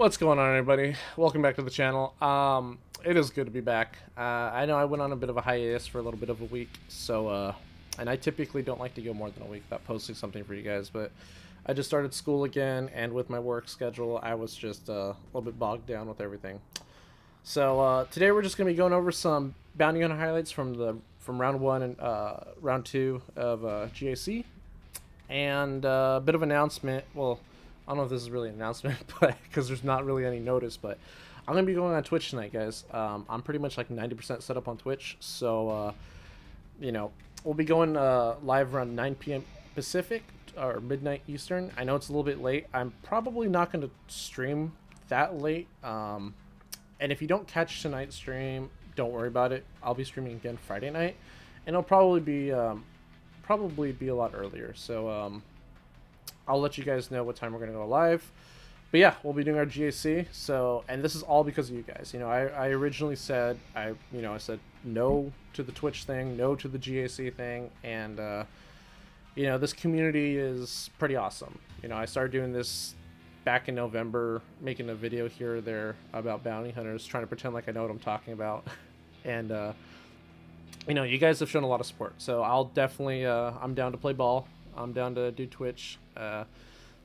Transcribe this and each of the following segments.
What's going on, everybody? Welcome back to the channel. It is good to be back. I know I went on a bit of a hiatus for a little bit of a week, so and I typically don't like to go more than a week without posting something for you guys, but I just started school again, and with my work schedule, I was just a little bit bogged down with everything. So today we're just gonna be going over some bounty hunter highlights from round one and round two of GAC, and a bit of announcement. Well, I don't know if this is really an announcement, but because there's not really any notice, but I'm gonna be going on Twitch tonight, guys. I'm pretty much like 90% set up on Twitch, so we'll be going live around 9 p.m. Pacific or midnight Eastern. I know it's a little bit late. I'm probably not going to stream that late. And if you don't catch tonight's stream, don't worry about it. I'll be streaming again Friday night, and it'll probably be a lot earlier. So I'll let you guys know what time we're gonna go live. But yeah, we'll be doing our GAC. So, and this is all because of you guys. You know, I originally said I said no to the Twitch thing, no to the GAC thing, and this community is pretty awesome. You know, I started doing this back in November, making a video here or there about bounty hunters, trying to pretend like I know what I'm talking about. And you guys have shown a lot of support. So I'll definitely I'm down to play ball. I'm down to do Twitch.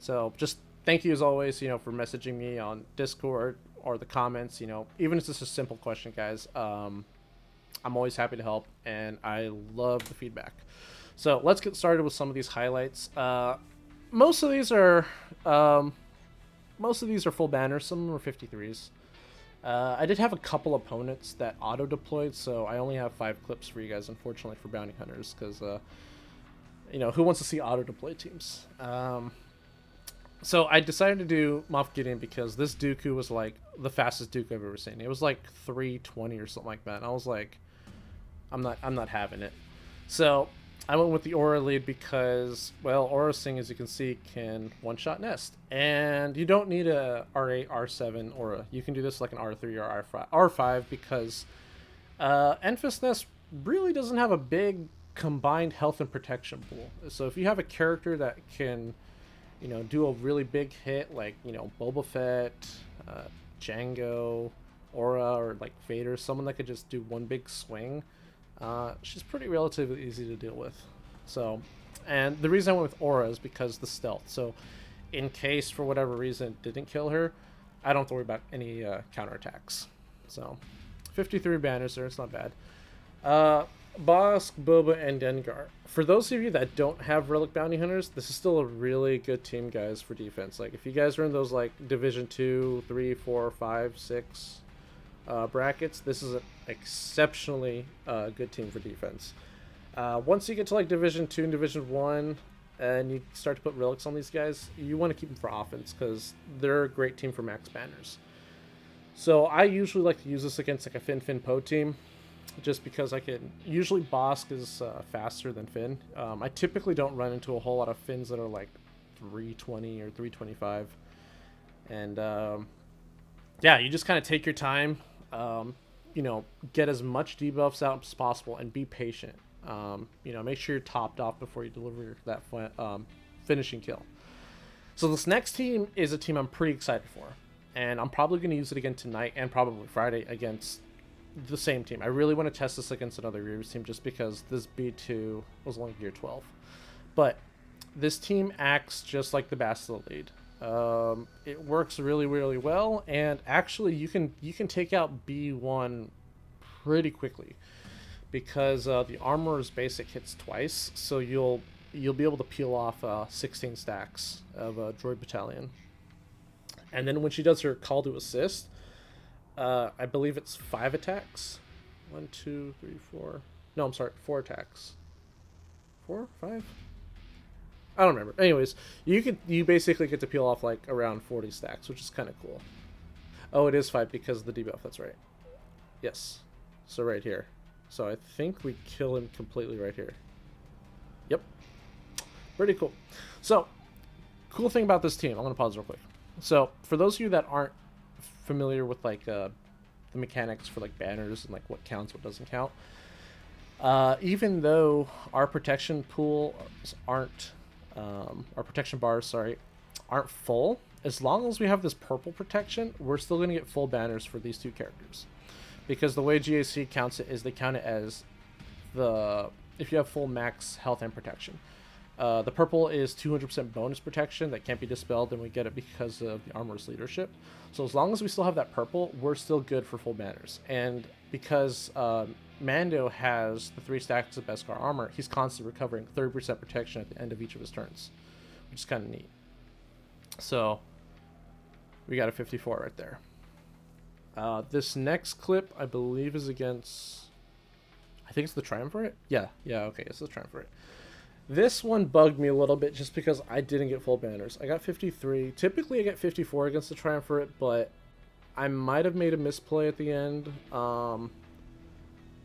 So just thank you as always, for messaging me on Discord or the comments, even if it's just a simple question, guys. I'm always happy to help, and I love the feedback. So let's get started with some of these highlights. Most of these are full banners. Some of them are 53s. I did have a couple opponents that auto deployed, so I only have 5 clips for you guys, unfortunately, for bounty hunters, because who wants to see auto-deploy teams? So I decided to do Moff Gideon because this Dooku was like the fastest Dooku I've ever seen. It was like 320 or something like that. And I was like, I'm not having it. So I went with the Aura lead because, well, Aura Sing, as you can see, can one-shot nest. And you don't need a R8, R7 Aura. You can do this like an R3 or R5 because Enfys Nest really doesn't have a big combined health and protection pool. So if you have a character that can do a really big hit like Boba Fett, Django, Aura, or like Vader, someone that could just do one big swing, she's pretty relatively easy to deal with. So, and the reason I went with Aura is because the stealth. So in case for whatever reason it didn't kill her, I don't have to worry about any counterattacks. So 53 banners there, it's not bad. Bosk, Boba, and Dengar. For those of you that don't have Relic Bounty Hunters, this is still a really good team, guys, for defense. Like, if you guys are in those, like, Division 2, 3, 4, 5, 6 brackets, this is an exceptionally good team for defense. Once you get to, like, Division 2 and Division 1, and you start to put relics on these guys, you want to keep them for offense, because they're a great team for max banners. So, I usually like to use this against, like, a Fin Poe team, just because I can. Usually Bosk is faster than Finn. I typically don't run into a whole lot of Finns that are like 320 or 325. And yeah, you just kind of take your time, get as much debuffs out as possible and be patient. Make sure you're topped off before you deliver that finishing kill. So this next team is a team I'm pretty excited for. And I'm probably going to use it again tonight and probably Friday against the same team. I really want to test this against another Grievous team just because this B2 was only gear 12. But this team acts just like the Vancele lead. It works really, really well, and actually you can take out B1 pretty quickly because the armor's basic hits twice, so you'll be able to peel off 16 stacks of Droid Battalion. And then when she does her call to assist, I believe it's 5 attacks. 1, 2, 3, 4. No, I'm sorry, 4 attacks. 4, 5? I don't remember. Anyways, you basically get to peel off like around 40 stacks, which is kind of cool. Oh, it is 5 because of the debuff. That's right. Yes. So right here. So I think we kill him completely right here. Yep. Pretty cool. So, cool thing about this team. I'm gonna pause real quick. So for those of you that aren't familiar with like the mechanics for like banners and like what counts, what doesn't count, even though our protection pools aren't our protection bars, sorry, aren't full, as long as we have this purple protection, we're still going to get full banners for these two characters. Because the way GAC counts it is they count it as if you have full max health and protection. The purple is 200% bonus protection that can't be dispelled, and we get it because of the armor's leadership. So as long as we still have that purple, we're still good for full banners. And because Mando has the 3 stacks of Beskar armor, he's constantly recovering 30% protection at the end of each of his turns, which is kind of neat. So we got a 54 right there. This next clip, I believe, is against... I think it's the Triumvirate? Yeah, okay, it's the Triumvirate. This one bugged me a little bit just because I didn't get full banners. I got 53. Typically, I get 54 against the Triumvirate, but I might have made a misplay at the end.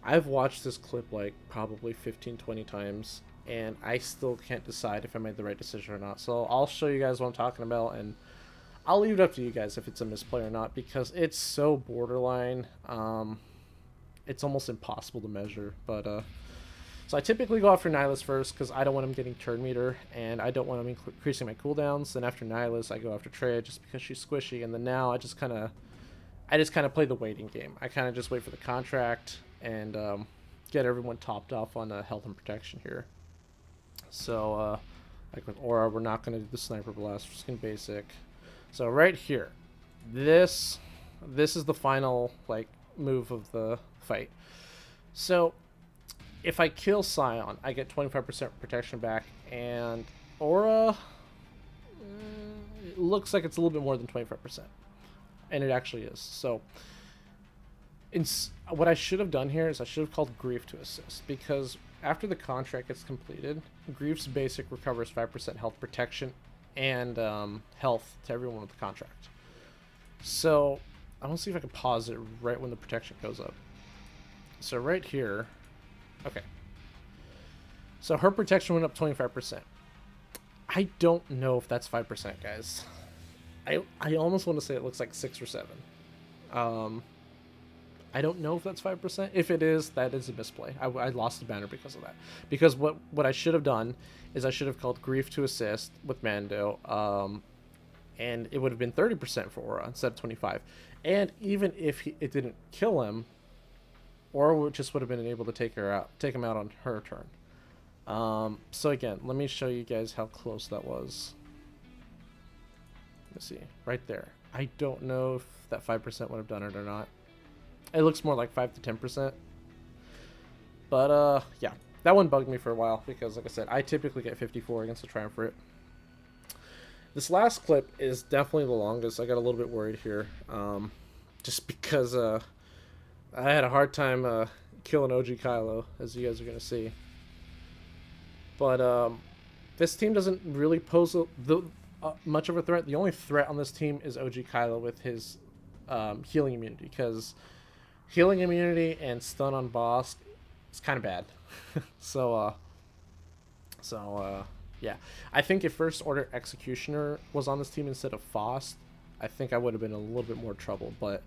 I've watched this clip like probably 15-20 times, and I still can't decide if I made the right decision or not. So I'll show you guys what I'm talking about, and I'll leave it up to you guys if it's a misplay or not, because it's so borderline. It's almost impossible to measure. But so I typically go after Nihilus first because I don't want him getting turn meter, and I don't want him increasing my cooldowns. Then after Nihilus, I go after Trey just because she's squishy, and then now I just kind of play the waiting game. I kind of just wait for the contract and get everyone topped off on health and protection here. So like with Aura, we're not going to do the Sniper Blast, we're just going to basic. So right here, this is the final like move of the fight. So if I kill Scion, I get 25% protection back, and Aura, it looks like it's a little bit more than 25%, and it actually is. So what I should have done here is I should have called Grief to assist, because after the contract gets completed, Grief's basic recovers 5% health protection and health to everyone with the contract. So I want to see if I can pause it right when the protection goes up. So right here, okay. So her protection went up 25%. I don't know if that's 5%, guys. I almost want to say it looks like 6 or 7. I don't know if that's 5%. If it is, that is a misplay. I lost the banner because of that. Because what I should have done is I should have called Grief to assist with Mando, and it would have been 30% for Aura instead of 25. And even if it didn't kill him, Aura just would have been able to take him out on her turn. So again, let me show you guys how close that was. Let's see, right there. I don't know if that 5% would have done it or not. It looks more like 5 to 10%. But yeah, that one bugged me for a while because, like I said, I typically get 54 against the Triumvirate. This last clip is definitely the longest. I got a little bit worried here, just because I had a hard time killing OG Kylo, as you guys are gonna see. But this team doesn't really pose much of a threat. The only threat on this team is OG Kylo with his healing immunity, because healing immunity and stun on boss is kind of bad. So yeah, I think if First Order Executioner was on this team instead of Faust, I think I would have been in a little bit more trouble. But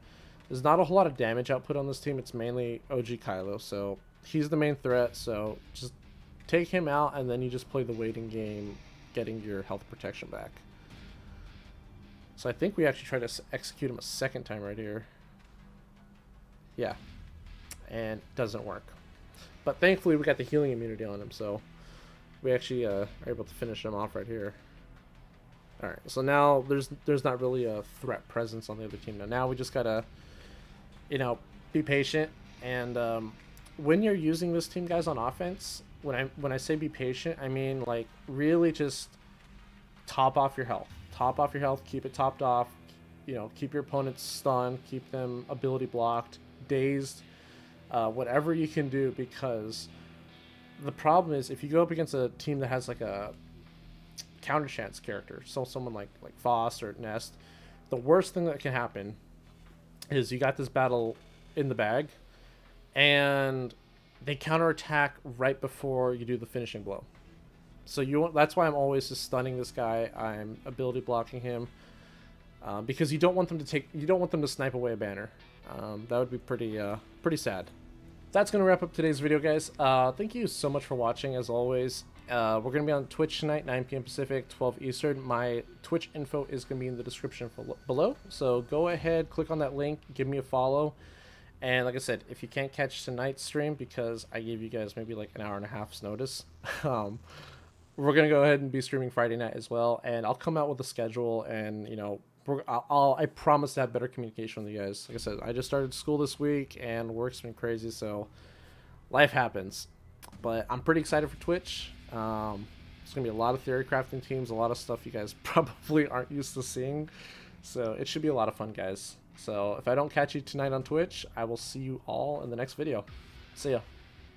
there's not a whole lot of damage output on this team. It's mainly OG Kylo, so he's the main threat. So just take him out, and then you just play the waiting game, getting your health protection back. So I think we actually tried to execute him a second time right here. Yeah, and it doesn't work. But thankfully we got the healing immunity on him, so we actually are able to finish him off right here. Alright, so now there's not really a threat presence on the other team. Now we just gotta, you know, be patient. And when you're using this team, guys, on offense, when I say be patient, I mean like really just top off your health. Top off your health, keep it topped off, you know, keep your opponents stunned, keep them ability blocked, dazed, whatever you can do, because the problem is if you go up against a team that has like a counter chance character, so someone like Faust or Nest, the worst thing that can happen is you got this battle in the bag and they counterattack right before you do the finishing blow. So that's why I'm always just stunning this guy. I'm ability blocking him, because you don't want them to snipe away a banner. That would be pretty sad. That's gonna wrap up today's video, guys. Thank you so much for watching. As always, We're going to be on Twitch tonight, 9 p.m. Pacific, 12 Eastern. My Twitch info is going to be in the description below. So go ahead, click on that link, give me a follow. And like I said, if you can't catch tonight's stream because I gave you guys maybe like an hour and a half's notice, we're going to go ahead and be streaming Friday night as well. And I'll come out with a schedule and, you know, I promise to have better communication with you guys. Like I said, I just started school this week and work's been crazy, so life happens. But I'm pretty excited for Twitch. There's going to be a lot of theory crafting teams, a lot of stuff you guys probably aren't used to seeing. So it should be a lot of fun, guys. So if I don't catch you tonight on Twitch, I will see you all in the next video. See ya.